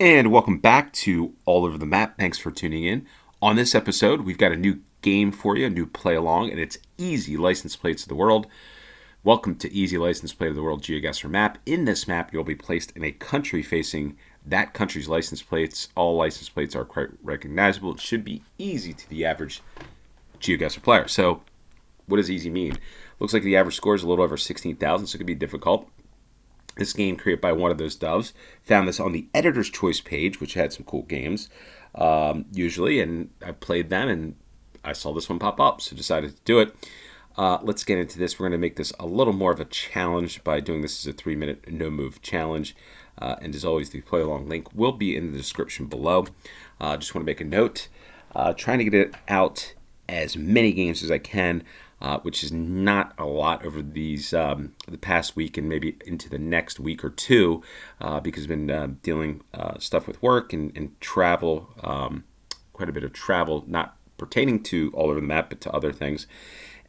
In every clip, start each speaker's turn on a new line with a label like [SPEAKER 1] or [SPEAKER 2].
[SPEAKER 1] And welcome back to All Over the Map. Thanks for tuning in. On this episode, we've got a new game for you, a new play along, and it's Easy License Plates of the World. Welcome to Easy License Plate of the World GeoGuessr map. In this map, you'll be placed in a country facing that country's license plates. All license plates are quite recognizable. It should be easy to the average GeoGuessr player. So, what does easy mean? Looks like the average score is a little over 16,000, so it could be difficult. This game created by one of those doves. Found this on the editor's choice page, which had some cool games, usually, and I played them, and I saw this one pop up, so decided to do it. Let's get into this. We're going to make this a little more of a challenge by doing this as a 3-minute no-move challenge. And as always, the play-along link will be in the description below. Just want to make a note. Trying to get it out as many games as I can. Which is not a lot over these the past week and maybe into the next week or two, because I've been dealing stuff with work and travel, quite a bit of travel, not pertaining to All Over the Map, but to other things.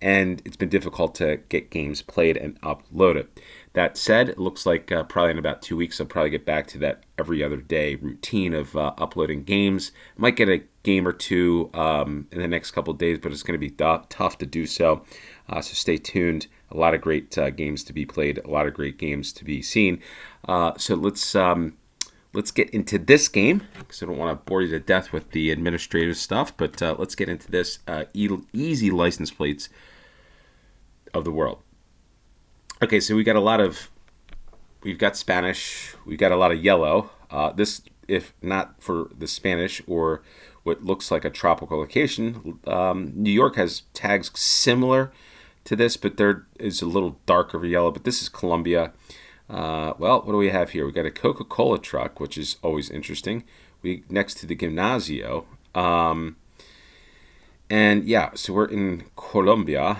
[SPEAKER 1] And it's been difficult to get games played and uploaded. That said, it looks like probably in about 2 weeks I'll probably get back to that every other day routine of uploading games. Might get a game or two in the next couple of days, but it's going to be tough to do so. So stay tuned. A lot of great games to be played, a lot of great games to be seen. So let's get into this game, because I don't want to bore you to death with the administrative stuff, but let's get into this easy license plates of the world. Okay, so we've got Spanish, we've got a lot of yellow. This, if not for the Spanish or what looks like a tropical location, New York has tags similar to this, but there is a little darker yellow, but this is Colombia. Well, what do we have here? We got a Coca-Cola truck, which is always interesting. Next to the Gimnasio. And yeah, so we're in Colombia.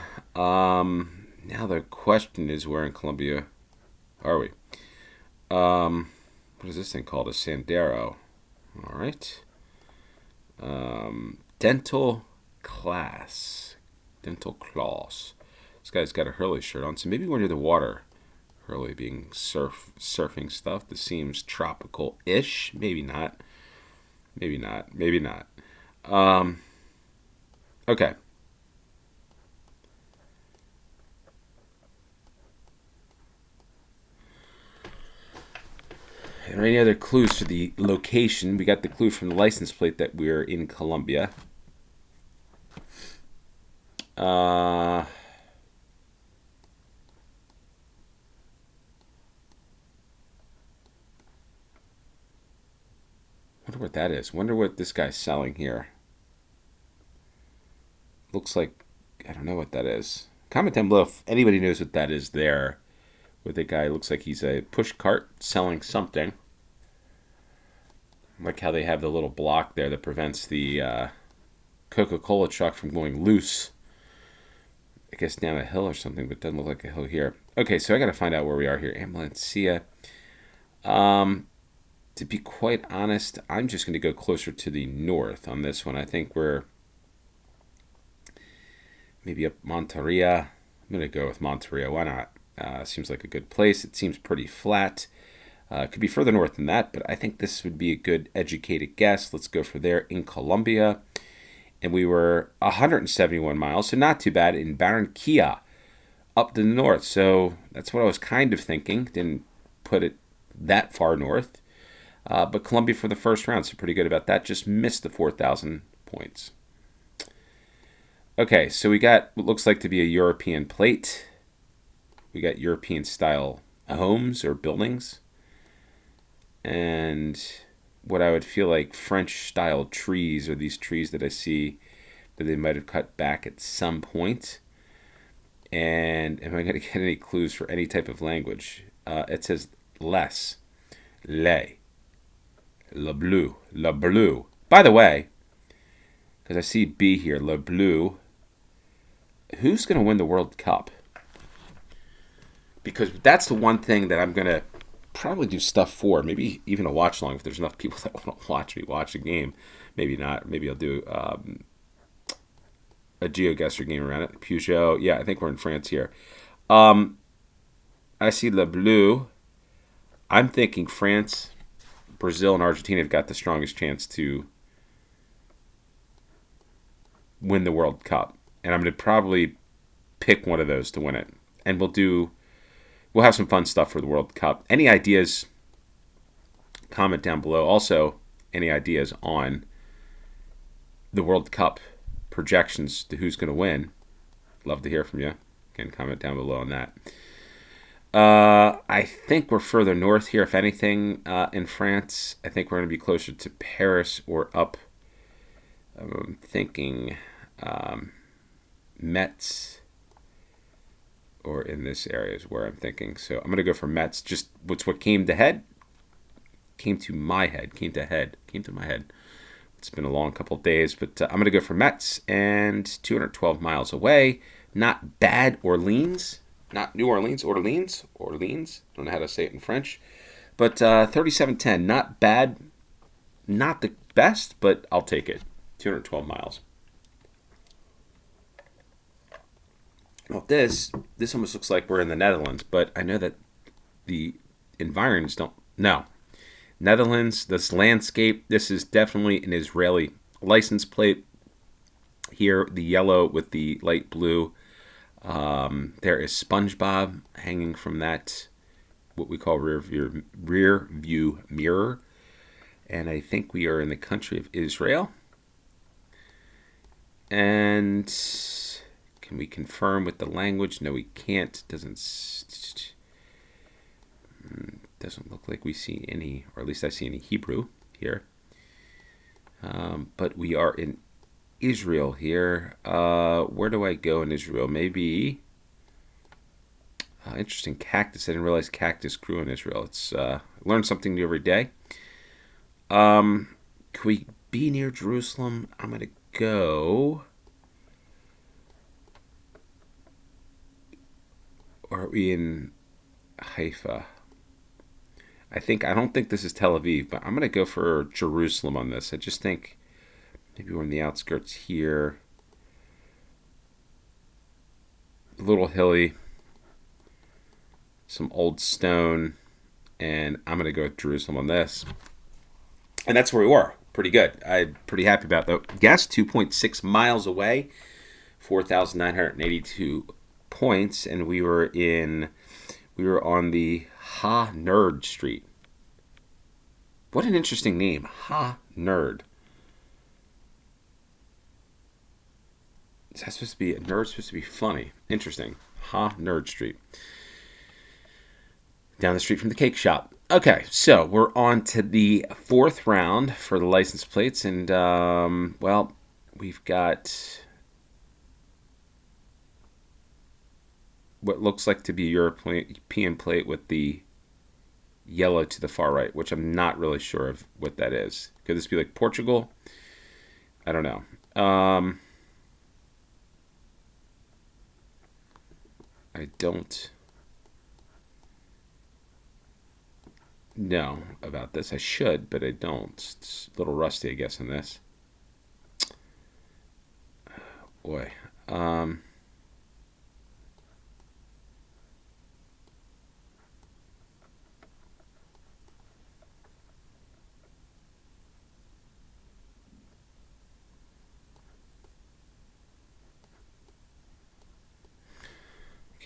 [SPEAKER 1] Now the question is, where in Colombia are we? What is this thing called? A Sandero. All right. Dental class. Dental class. This guy's got a Hurley shirt on, so maybe we're near the water. Hurley being surfing stuff. This seems tropical-ish. Maybe not. Maybe not. Maybe not. Okay. Are there any other clues for the location? We got the clue from the license plate that we're in Colombia. Wonder what that is. Wonder what this guy's selling here. Looks like, I don't know what that is. Comment down below if anybody knows what that is there. With the guy, looks like he's a push cart selling something. Like how they have the little block there that prevents the Coca-Cola truck from going loose. I guess down a hill or something, but it doesn't look like a hill here. Okay, so I got to find out where we are here. Ambulancia. To be quite honest, I'm just going to go closer to the north on this one. I think we're maybe up Monteria. I'm going to go with Monteria. Why not? Seems like a good place. It seems pretty flat. Could be further north than that, but I think this would be a good educated guess. Let's go for there in Colombia. And we were 171 miles, so not too bad, in Barranquilla, up to the north. So that's what I was kind of thinking. Didn't put it that far north. But Colombia for the first round, so pretty good about that. Just missed the 4,000 points. Okay, so we got what looks like to be a European plate. We got European-style homes or buildings. And what I would feel like French-style trees, or these trees that I see that they might have cut back at some point. And am I going to get any clues for any type of language? It says les, le bleu. By the way, because I see B here, le bleu. Who's going to win the World Cup? Because that's the one thing that I'm going to probably do stuff for. Maybe even a watch along if there's enough people that want to watch me watch a game. Maybe not. Maybe I'll do a GeoGuessr game around it. Peugeot. Yeah, I think we're in France here. I see Le Bleu. I'm thinking France Brazil and Argentina have got the strongest chance to win the World Cup. And I'm going to probably pick one of those to win it. And we'll have some fun stuff for the World Cup. Any ideas, comment down below. Also, any ideas on the World Cup projections to who's going to win. Love to hear from you. Again, comment down below on that. I think we're further north here, if anything, in France. I think we're going to be closer to Paris or up. I'm thinking Metz or in this area is where I'm thinking. So I'm going to go for Metz. Just what came to head. Came to my head. Came to my head. It's been a long couple of days, but I'm going to go for Metz and 212 miles away. Not bad Orleans. Not New Orleans. Orleans. Don't know how to say it in French. But 3710. Not bad. Not the best, but I'll take it. 212 miles. Well, this almost looks like we're in the Netherlands, but I know that the environs don't. No. Netherlands, this landscape, this is definitely an Israeli license plate. Here, the yellow with the light blue. There is SpongeBob hanging from that, what we call rear view mirror. And I think we are in the country of Israel. And can we confirm with the language? No, we can't. Doesn't look like we see any, or at least I see any Hebrew here. But we are in Israel here. Where do I go in Israel? Maybe. Interesting, cactus. I didn't realize cactus grew in Israel. It's learn something new every day. Can we be near Jerusalem? I'm gonna go. Or are we in Haifa? I don't think this is Tel Aviv, but I'm going to go for Jerusalem on this. I just think maybe we're in the outskirts here. A little hilly. Some old stone. And I'm going to go with Jerusalem on this. And that's where we were. Pretty good. I'm pretty happy about that. Guess 2.6 miles away. 4,982 points. And we were on the Ha Nerd Street. What an interesting name. Ha Nerd. Is that supposed to be a nerd? Supposed to be funny. Interesting. Ha Nerd Street. Down the street from the cake shop. Okay, so we're on to the fourth round for the license plates. And, well, we've got what looks like to be a European plate with the yellow to the far right, which I'm not really sure of what that is. Could this be like Portugal? I don't know. I don't know about this. I should, but I don't. It's a little rusty, I guess, in this. Boy.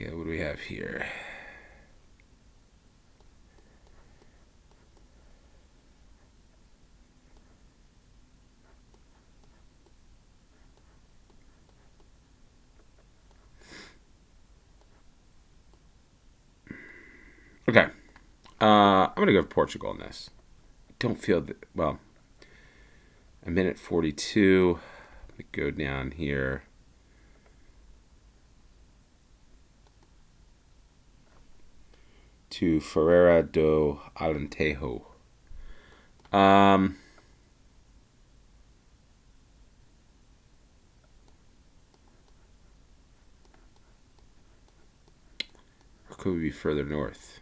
[SPEAKER 1] Okay, what do we have here? Okay. I'm going to go with Portugal on this. I don't feel that, well, a minute 42. Let me go down here. To Ferreira do Alentejo. Or could we be further north?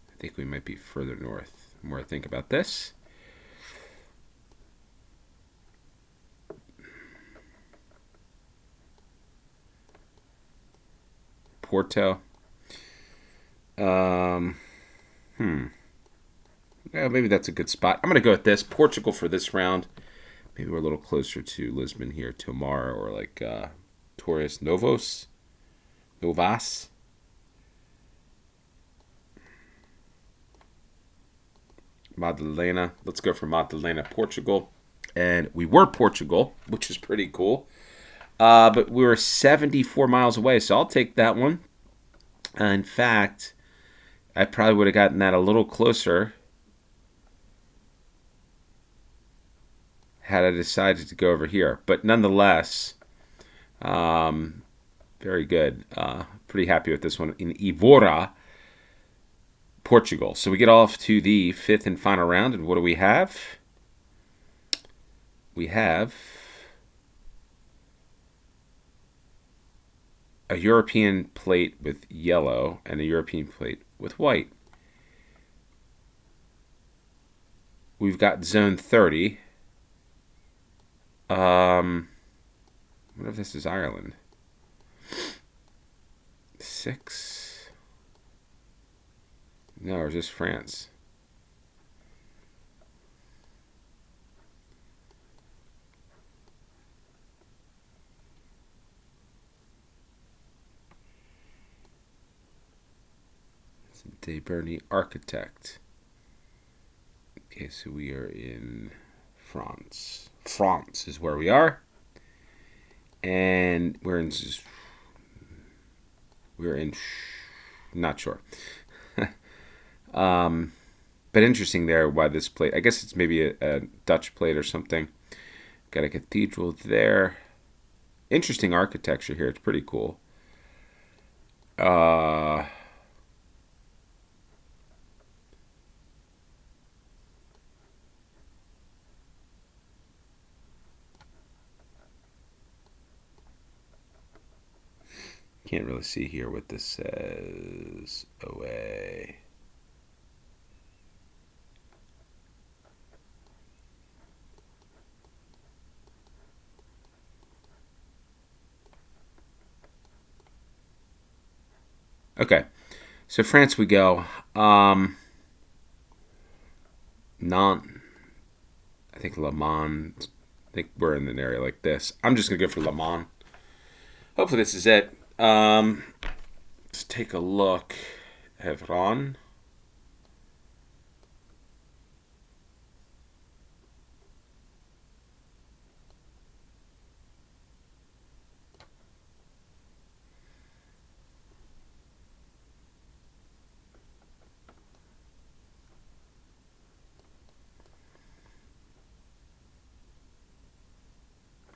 [SPEAKER 1] I think we might be further north. The more I think about this. Porto. Well, maybe that's a good spot. I'm going to go with this. Portugal for this round. Maybe we're a little closer to Lisbon here, Tomar, or like Torres Novas. Madalena. Let's go for Madalena, Portugal. And we were Portugal, which is pretty cool. But we were 74 miles away, so I'll take that one. In fact, I probably would have gotten that a little closer had I decided to go over here. But nonetheless, very good. Pretty happy with this one. In Evora, Portugal. So we get off to the fifth and final round. And what do we have? We have a European plate with yellow and a European plate with white. We've got zone 30. What if this is Ireland? 6. No, or is this France? De Bernie Architect. Okay, so we are in France. France is where we are. And we're in not sure. But interesting there why this plate. I guess it's maybe a Dutch plate or something. Got a cathedral there. Interesting architecture here. It's pretty cool. Can't really see here what this says. Away. Okay, so France we go. Nantes. I think Le Mans. I think we're in an area like this. I'm just gonna go for Le Mans. Hopefully this is it. Let's take a look. Evron.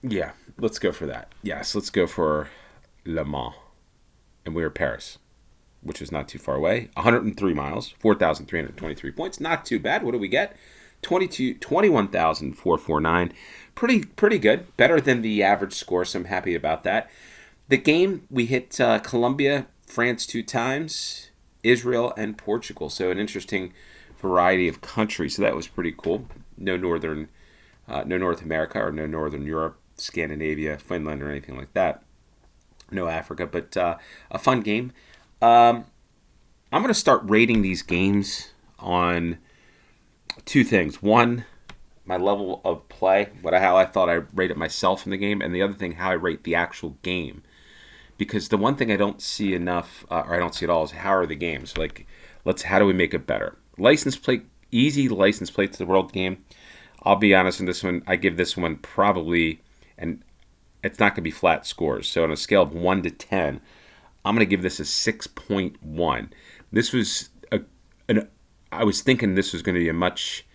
[SPEAKER 1] Yeah, let's go for that. Yes, let's go for Le Mans. And we're Paris, which is not too far away. 103 miles, 4,323 points. Not too bad. What do we get? 21,449. Pretty good. Better than the average score, so I'm happy about that. The game, we hit Colombia, France 2 times, Israel, and Portugal. So an interesting variety of countries. So that was pretty cool. No North America or no Northern Europe, Scandinavia, Finland, or anything like that. No Africa, but a fun game. I'm going to start rating these games on two things. One, my level of play, how I thought I rated myself in the game, and the other thing, how I rate the actual game. Because the one thing I don't see enough, or I don't see at all, is how are the games? Like, how do we make it better? License plate, easy license plate to the world game. I'll be honest in this one, I give this one probably, and it's not going to be flat scores. So on a scale of 1 to 10, I'm going to give this a 6.1. This was I was thinking this was going to be a much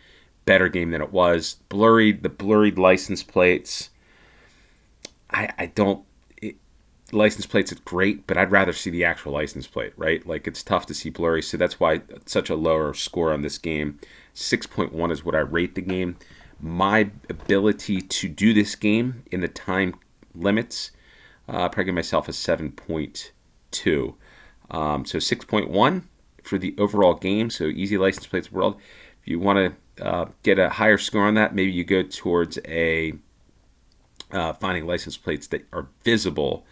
[SPEAKER 1] better game than it was. The blurred license plates. License plates is great, but I'd rather see the actual license plate, right? Like, it's tough to see blurry, so that's why it's such a lower score on this game. 6.1 is what I rate the game. My ability to do this game in the time limits, probably give myself a 7.2. So 6.1 for the overall game. So easy license plates world. If you want to get a higher score on that, maybe you go towards finding license plates that are visible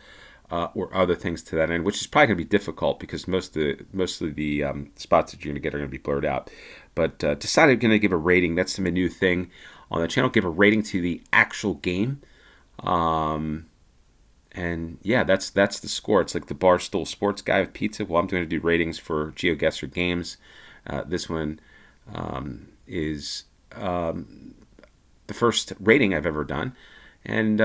[SPEAKER 1] or other things to that end, which is probably going to be difficult because most of the spots that you're going to get are going to be blurred out. but decided I'm going to give a rating. That's my new thing on the channel. Give a rating to the actual game. And yeah, that's the score. It's like the Barstool Sports guy with pizza. Well, I'm going to do ratings for GeoGuessr games. This one is the first rating I've ever done. And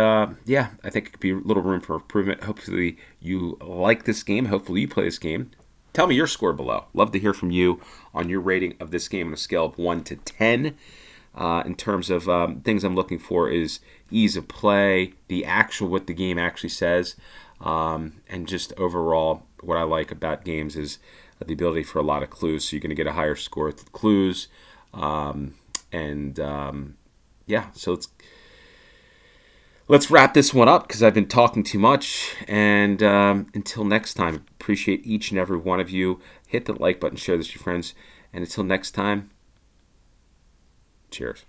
[SPEAKER 1] yeah, I think it could be a little room for improvement. Hopefully you like this game. Hopefully you play this game. Tell me your score below. Love to hear from you on your rating of this game on a scale of 1 to 10. In terms of things I'm looking for is ease of play, the actual what the game actually says, and just overall what I like about games is the ability for a lot of clues. So you're going to get a higher score with the clues, yeah. So let's wrap this one up because I've been talking too much. And until next time, appreciate each and every one of you. Hit the like button, share this with your friends, and until next time. Cheers.